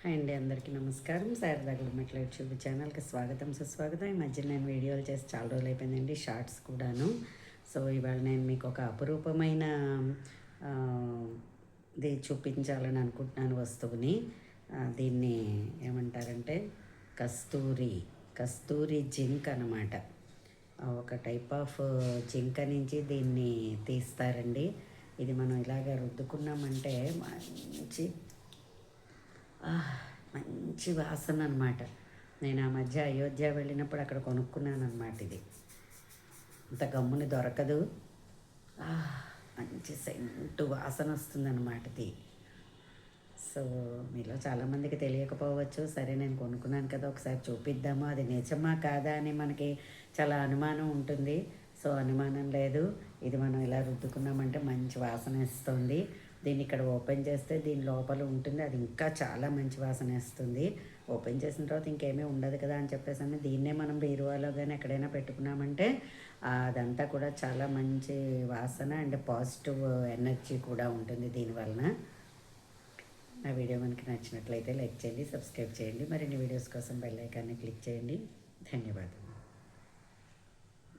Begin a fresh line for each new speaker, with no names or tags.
Hi అండి, అందరికీ నమస్కారం. శారదా గుడిమెట్ల యూట్యూబ్ ఛానల్కి స్వాగతం, సుస్వాగతం. ఈ మధ్య నేను వీడియోలు చేసి చాలా రోజులు అయిపోయిందండి, షార్ట్స్ కూడాను. సో ఇవాళ నేను మీకు ఒక అపురూపమైన ఆ, ఇది చూపించాలని అనుకుంటున్నాను వస్తువుని. దీన్ని ఏమంటారంటే కస్తూరి కస్తూరి జింక్ అనమాట. ఒక టైప్ ఆఫ్ జింక నుంచి దీన్ని తీస్తారండి. ఇది మనం ఇలాగ రుద్దుకున్నామంటే మంచి మంచి వాసన అనమాట. నేను ఆ మధ్య అయోధ్య వెళ్ళినప్పుడు అక్కడ కొనుక్కున్నాను అనమాట. ఇది ఇంత గమ్ముని దొరకదు. మంచి సెంటు వాసన వస్తుందన్నమాట ఇది. సో మీలో చాలామందికి తెలియకపోవచ్చు. సరే, నేను కొనుక్కున్నాను కదా, ఒకసారి చూపిద్దాము, అది నిజమా కాదా అని మనకి చాలా అనుమానం ఉంటుంది. సో అనుమానం లేదు, ఇది మనం ఇలా రుద్దుకున్నామంటే మంచి వాసన ఇస్తుంది. దీన్ని ఇక్కడ ఓపెన్ చేస్తే దీని లోపల ఉంటుంది, అది ఇంకా చాలా మంచి వాసన వేస్తుంది. ఓపెన్ చేసిన తర్వాత ఇంకేమీ ఉండదు కదా అని చెప్పేసి దీన్నే మనం బీరువాలో కానీ ఎక్కడైనా పెట్టుకున్నామంటే అదంతా కూడా చాలా మంచి వాసన అండ్ పాజిటివ్ ఎనర్జీ కూడా ఉంటుంది దీనివలన. నా వీడియో మనకి నచ్చినట్లయితే లైక్ చేయండి, సబ్స్క్రైబ్ చేయండి. మరిన్ని వీడియోస్ కోసం బెల్ ఐకాన్ని క్లిక్ చేయండి. ధన్యవాదాలు.